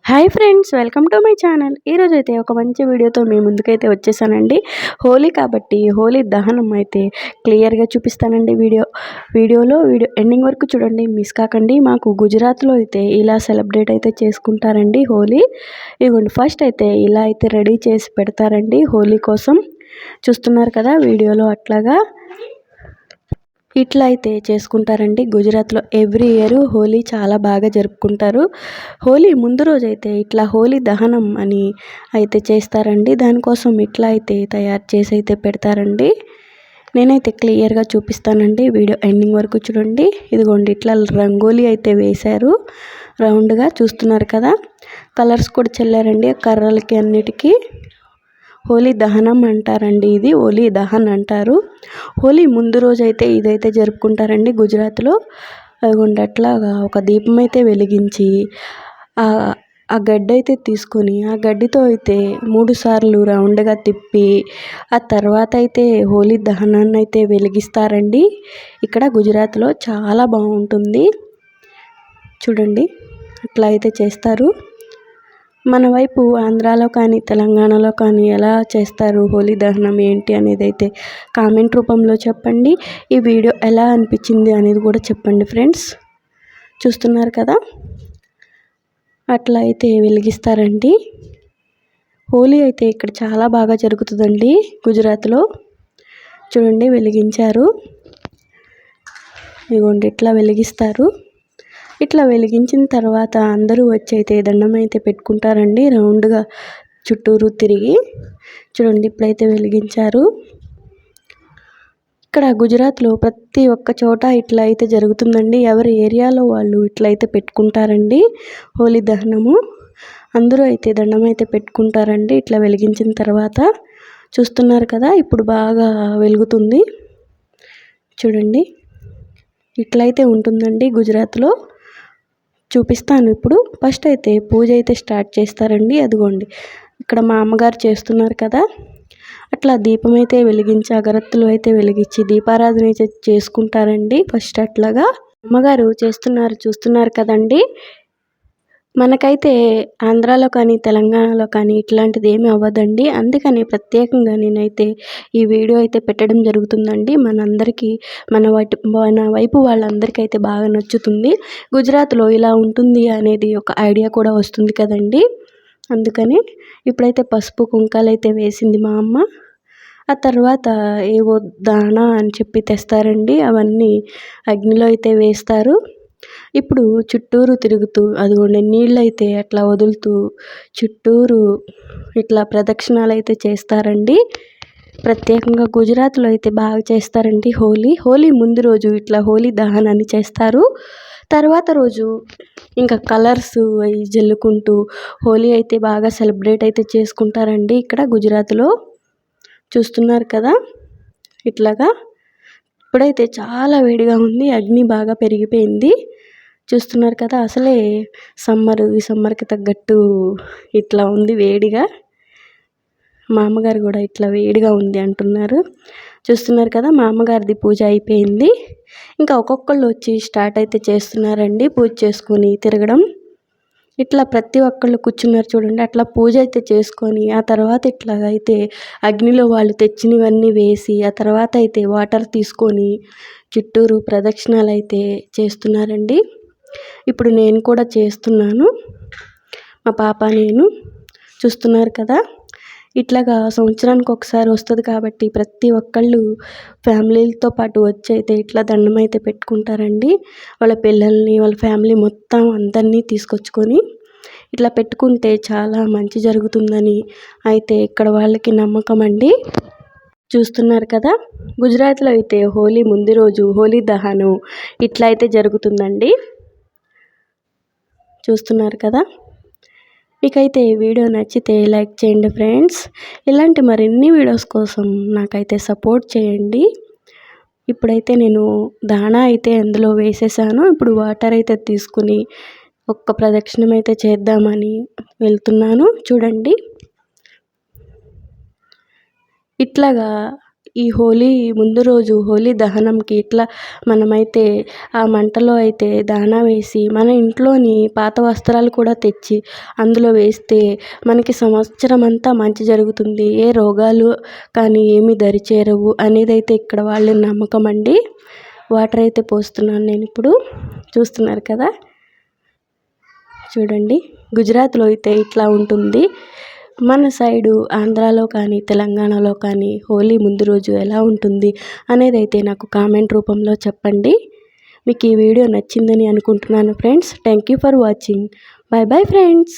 Hi friends, welcome to my channel. ఈరోజైతే ఒక మంచి వీడియోతో మీ ముందుకైతే వచ్చేసానండి. హోలీ కాబట్టి హోలీ దహనం అయితే క్లియర్గా చూపిస్తానండి. వీడియో ఎండింగ్ వరకు చూడండి, మిస్ కాకండి. మాకు గుజరాత్లో అయితే ఇలా సెలబ్రేట్ అయితే చేసుకుంటారండి హోలీ. ఇదిగోండి, ఫస్ట్ అయితే ఇలా అయితే రెడీ చేసి పెడతారండి హోలీ కోసం. చూస్తున్నారు కదా వీడియోలో, అట్లాగా ఇట్లా అయితే చేసుకుంటారండి గుజరాత్లో. ఎవ్రీ ఇయర్ హోలీ చాలా బాగా జరుపుకుంటారు. హోలీ ముందు రోజు అయితే ఇట్లా హోలీ దహనం అని అయితే చేస్తారండి. దానికోసం ఇట్లా అయితే తయారు చేసి అయితే పెడతారండి. నేనైతే క్లియర్గా చూపిస్తానండి, వీడియో ఎండింగ్ వరకు చూడండి. ఇదిగోండి, ఇట్లా రంగోలీ అయితే వేశారు రౌండ్గా. చూస్తున్నారు కదా, కలర్స్ కూడా చల్లారండి కర్రలకి అన్నిటికీ. హోలీ దహనం అంటారండి, ఇది హోలీ దహన్ అంటారు. హోలీ ముందు రోజు అయితే ఇదైతే జరుపుకుంటారండి గుజరాత్లో. అదిగోండి, అట్లాగా ఒక దీపం అయితే వెలిగించి ఆ గడ్డి అయితే తీసుకొని ఆ గడ్డితో అయితే 3 సార్లు రౌండ్గా తిప్పి ఆ తర్వాత అయితే హోలీ దహనాన్ని అయితే వెలిగిస్తారండి. ఇక్కడ గుజరాత్లో చాలా బాగుంటుంది చూడండి, అట్లా అయితే చేస్తారు. మన వైపు ఆంధ్రాలో కానీ తెలంగాణలో కానీ ఎలా చేస్తారు హోలీ దహనం ఏంటి అనేది అయితే కామెంట్ రూపంలో చెప్పండి. ఈ వీడియో ఎలా అనిపించింది అనేది కూడా చెప్పండి ఫ్రెండ్స్. చూస్తున్నారు కదా, అట్లా అయితే వెలిగిస్తారండి. హోలీ అయితే ఇక్కడ చాలా బాగా జరుగుతుందండి గుజరాత్లో. చూడండి, వెలిగించారు. ఇదిగోండి, ఇట్లా వెలిగిస్తారు. ఇట్లా వెలిగించిన తర్వాత అందరూ వచ్చి అయితే దండం అయితే పెట్టుకుంటారండి రౌండ్గా చుట్టూరు తిరిగి. చూడండి, ఇప్పుడైతే వెలిగించారు. ఇక్కడ గుజరాత్లో ప్రతి ఒక్క చోట ఇట్లా అయితే జరుగుతుందండి. ఎవరి ఏరియాలో వాళ్ళు ఇట్లా అయితే పెట్టుకుంటారండి హోలీ దహనము. అందరూ అయితే దండం అయితే పెట్టుకుంటారండి ఇట్లా వెలిగించిన తర్వాత. చూస్తున్నారు కదా, ఇప్పుడు బాగా వెలుగుతుంది చూడండి. ఇట్లయితే ఉంటుందండి గుజరాత్లో. చూపిస్తాను ఇప్పుడు. ఫస్ట్ అయితే పూజ అయితే స్టార్ట్ చేస్తారండి. అదిగోండి, ఇక్కడ మా అమ్మగారు చేస్తున్నారు కదా, అట్లా దీపం అయితే వెలిగించి అగరత్తులు అయితే వెలిగించి దీపారాధన అయితే చేసుకుంటారండి ఫస్ట్. అట్లాగా అమ్మగారు చేస్తున్నారు, చూస్తున్నారు కదండి. మనకైతే ఆంధ్రాలో కానీ తెలంగాణలో కానీ ఇట్లాంటిది ఏమీ అవ్వదండి. అందుకని ప్రత్యేకంగా నేనైతే ఈ వీడియో అయితే పెట్టడం జరుగుతుందండి. మనందరికీ మన వైపు వాళ్ళందరికీ అయితే బాగా నచ్చుతుంది. గుజరాత్లో ఇలా ఉంటుంది అనేది ఒక ఐడియా కూడా వస్తుంది కదండి. అందుకని ఇప్పుడైతే పసుపు కుంకాలు అయితే వేసింది మా అమ్మ. ఆ తర్వాత ఏవో దానా అని చెప్పి తెస్తారండి, అవన్నీ అగ్నిలో అయితే వేస్తారు. ఇప్పుడు చుట్టూరు తిరుగుతూ అదిగోండి నీళ్ళు అయితే అట్లా వదులుతూ చుట్టూరు ఇట్లా ప్రదక్షిణాలు అయితే చేస్తారండి. ప్రత్యేకంగా గుజరాత్లో అయితే బాగా చేస్తారండి హోలీ ముందు రోజు ఇట్లా హోలీ దహనాన్ని చేస్తారు. తర్వాత రోజు ఇంకా కలర్స్ అవి జల్లుకుంటూ హోలీ అయితే బాగా సెలబ్రేట్ అయితే చేసుకుంటారండి ఇక్కడ గుజరాత్లో. చూస్తున్నారు కదా, ఇట్లాగా. ఇప్పుడైతే చాలా వేడిగా ఉంది, అగ్ని బాగా పెరిగిపోయింది. చూస్తున్నారు కదా, అసలే ఈ సమ్మర్కి తగ్గట్టు ఇట్లా ఉంది వేడిగా. మా అమ్మగారు కూడా ఇట్లా వేడిగా ఉంది అంటున్నారు. చూస్తున్నారు కదా, మా అమ్మగారిది పూజ అయిపోయింది. ఇంకా ఒక్కొక్కళ్ళు వచ్చి స్టార్ట్ అయితే చేస్తున్నారండి పూజ చేసుకొని తిరగడం. ఇట్లా ప్రతి ఒక్కళ్ళు కూర్చున్నారు చూడండి. అట్లా పూజ అయితే చేసుకొని ఆ తర్వాత ఇట్లాగైతే అగ్నిలో వాళ్ళు తెచ్చినవన్నీ వేసి ఆ తర్వాత అయితే వాటర్ తీసుకొని చుట్టూరు ప్రదక్షిణాలు అయితే చేస్తున్నారండి. ఇప్పుడు నేను కూడా చేస్తున్నాను, మా పాప నేను. చూస్తున్నారు కదా, ఇట్లాగా సంవత్సరానికి ఒకసారి వస్తుంది కాబట్టి ప్రతి ఒక్కళ్ళు ఫ్యామిలీలతో పాటు వచ్చి అయితే ఇట్లా దండం అయితే పెట్టుకుంటారండి. వాళ్ళ పిల్లల్ని వాళ్ళ ఫ్యామిలీ మొత్తం అందరినీ తీసుకొచ్చుకొని ఇట్లా పెట్టుకుంటే చాలా మంచి జరుగుతుందని అయితే ఇక్కడ వాళ్ళకి నమ్మకం అండి. చూస్తున్నారు కదా, గుజరాత్లో అయితే హోలీ ముందు రోజు హోలీ దహనం ఇట్లా అయితే జరుగుతుందండి. చూస్తున్నారు కదా. మీకైతే వీడియో నచ్చితే లైక్ చేయండి ఫ్రెండ్స్. ఇలాంటి మరిన్ని వీడియోస్ కోసం నాకైతే సపోర్ట్ చేయండి. ఇప్పుడైతే నేను దాణా అయితే అందులో వేసేసాను. ఇప్పుడు వాటర్ అయితే తీసుకుని ఒక్క ప్రదక్షిణం అయితే చేద్దామని వెళ్తున్నాను. చూడండి, ఇట్లాగా ఈ హోలీ ముందు రోజు హోలీ దహనంకి ఇట్లా మనమైతే ఆ మంటలో అయితే దానా వేసి మన ఇంట్లోని పాత వస్త్రాలు కూడా తెచ్చి అందులో వేస్తే మనకి సంవత్సరం అంతా మంచి జరుగుతుంది, ఏ రోగాలు కానీ ఏమి దరిచేరవు అనేది అయితే ఇక్కడ వాళ్ళ నమ్మకం అండి. వాటర్ అయితే పోస్తున్నాను నేను ఇప్పుడు, చూస్తున్నారు కదా. చూడండి, గుజరాత్లో అయితే ఇట్లా ఉంటుంది. మన సైడు ఆంధ్రాలో కానీ తెలంగాణలో కానీ హోలీ ముందు రోజు ఎలా ఉంటుంది అనేది అయితే నాకు కామెంట్ రూపంలో చెప్పండి. మీకు ఈ వీడియో నచ్చిందని అనుకుంటున్నాను friends. Thank you for watching. Bye bye friends.